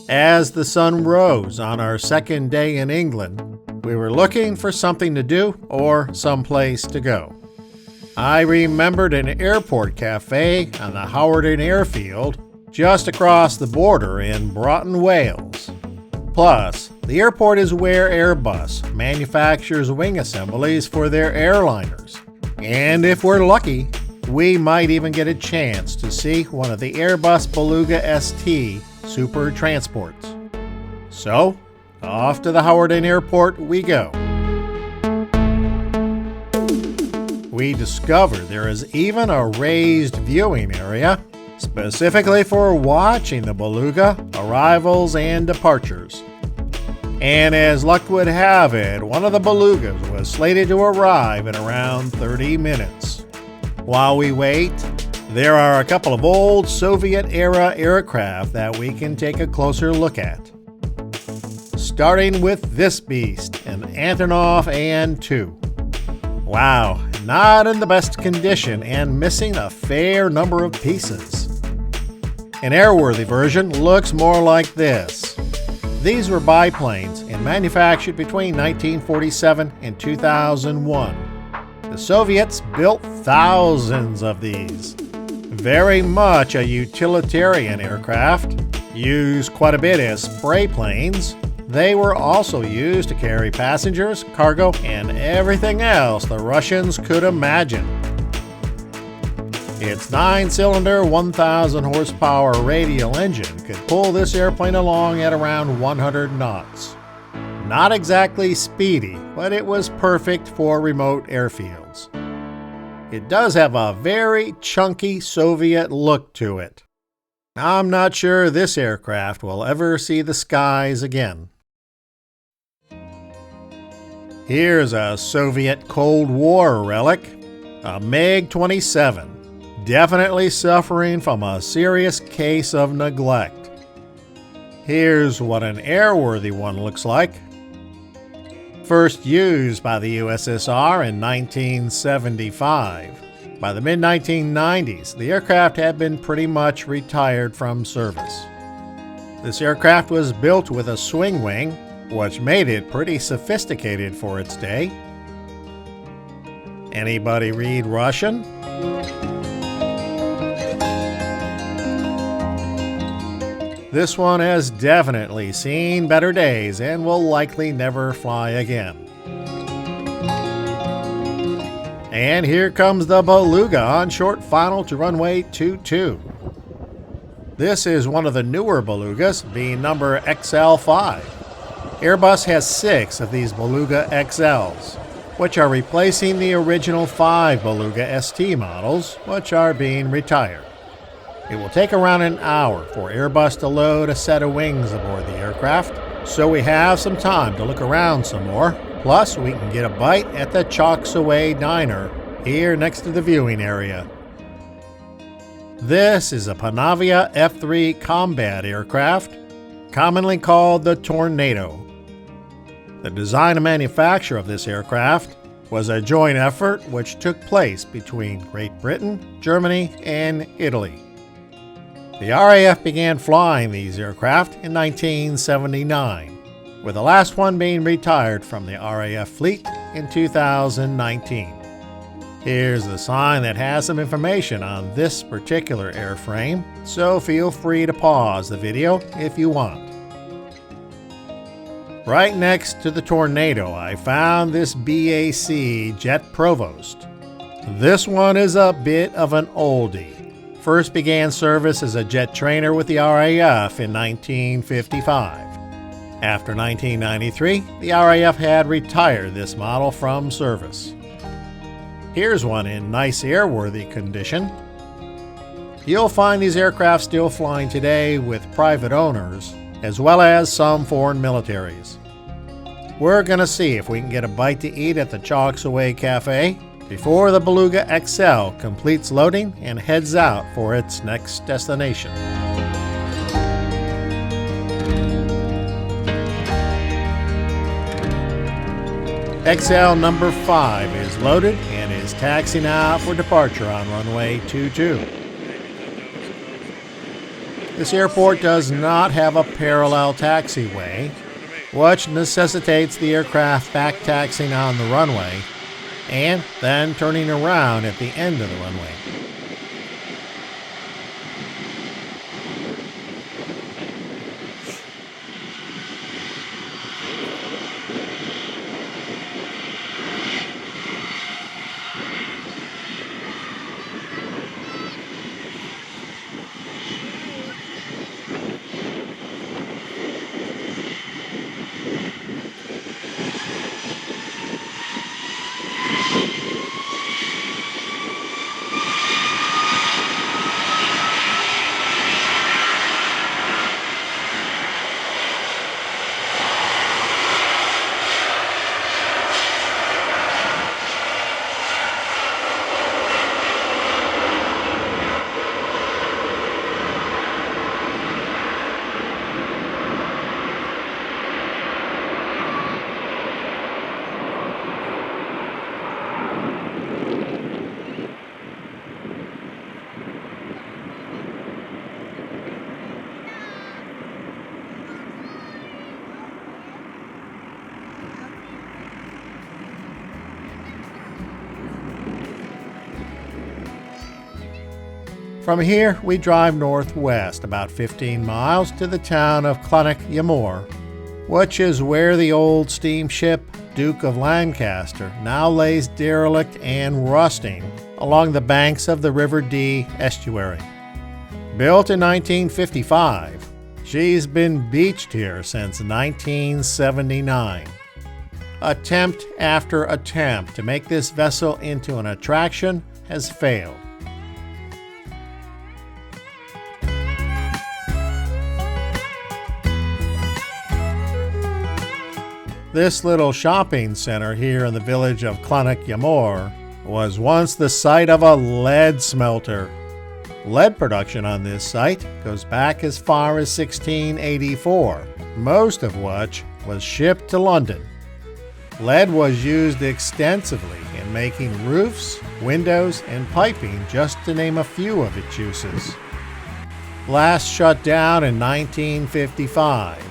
As the sun rose on our second day in England, we were looking for something to do or someplace to go. I remembered an airport cafe on the Harwaden Airfield just across the border in Broughton, Wales. Plus, the airport is where Airbus manufactures wing assemblies for their airliners. And if we're lucky, we might even get a chance to see one of the Airbus Beluga XL super transports. So, off to the Harwaden Airport we go. We discover there is even a raised viewing area specifically for watching the Beluga arrivals and departures. And as luck would have it, one of the Belugas was slated to arrive in around 30 minutes. While we wait, there are a couple of old Soviet-era aircraft that we can take a closer look at. Starting with this beast, an Antonov An-2. Wow, not in the best condition and missing a fair number of pieces. An airworthy version looks more like this. These were biplanes and manufactured between 1947 and 2001. The Soviets built thousands of these. Very much a utilitarian aircraft, used quite a bit as spray planes. They were also used to carry passengers, cargo, and everything else the Russians could imagine. Its 9-cylinder, 1,000 horsepower radial engine could pull this airplane along at around 100 knots. Not exactly speedy, but it was perfect for remote airfields. It does have a very chunky Soviet look to it. I'm not sure this aircraft will ever see the skies again. Here's a Soviet Cold War relic, a MiG-27, definitely suffering from a serious case of neglect. Here's what an airworthy one looks like. First used by the USSR in 1975. By the mid-1990s, the aircraft had been pretty much retired from service. This aircraft was built with a swing wing, which made it pretty sophisticated for its day. Anybody read Russian? This one has definitely seen better days and will likely never fly again. And here comes the Beluga on short final to runway 22. This is one of the newer Belugas, being number XL5. Airbus has 6 of these Beluga XLs, which are replacing the original 5 Beluga ST models, which are being retired. It will take around an hour for Airbus to load a set of wings aboard the aircraft, so we have some time to look around some more. Plus, we can get a bite at the Chocks Away Diner here next to the viewing area. This is a Panavia F3 combat aircraft, commonly called the Tornado. The design and manufacture of this aircraft was a joint effort which took place between Great Britain, Germany, and Italy. The RAF began flying these aircraft in 1979, with the last one being retired from the RAF fleet in 2019. Here's the sign that has some information on this particular airframe, so feel free to pause the video if you want. Right next to the Tornado, I found this BAC Jet Provost. This one is a bit of an oldie. First began service as a jet trainer with the RAF in 1955. After 1993, the RAF had retired this model from service. Here's one in nice airworthy condition. You'll find these aircraft still flying today with private owners, as well as some foreign militaries. We're going to see if we can get a bite to eat at the Chocks Away Cafe before the Beluga XL completes loading and heads out for its next destination. XL number 5 is loaded and is taxiing out for departure on runway 22. This airport does not have a parallel taxiway, which necessitates the aircraft back taxiing on the runway and then turning around at the end of the runway. From here, we drive northwest about 15 miles to the town of Llanerch-y-Mor, which is where the old steamship Duke of Lancaster now lays derelict and rusting along the banks of the River Dee Estuary. Built in 1955, she's been beached here since 1979. Attempt after attempt to make this vessel into an attraction has failed. This little shopping center here in the village of Llanerch-y-Mor was once the site of a lead smelter. Lead production on this site goes back as far as 1684, most of which was shipped to London. Lead was used extensively in making roofs, windows, and piping, just to name a few of its uses. Last shut down in 1955.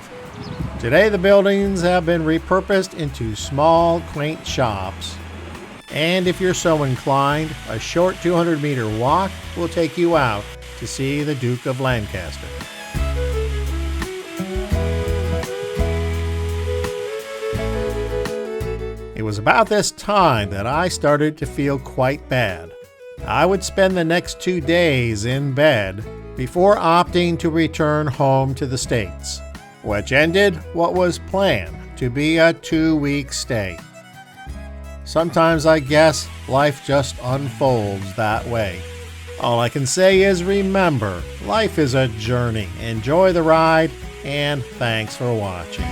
Today the buildings have been repurposed into small, quaint shops, and if you're so inclined, a short 200-meter walk will take you out to see the Duke of Lancaster. It was about this time that I started to feel quite bad. I would spend the next 2 days in bed before opting to return home to the States, which ended what was planned to be a 2-week stay. Sometimes I guess life just unfolds that way. All I can say is remember, life is a journey. Enjoy the ride, and thanks for watching.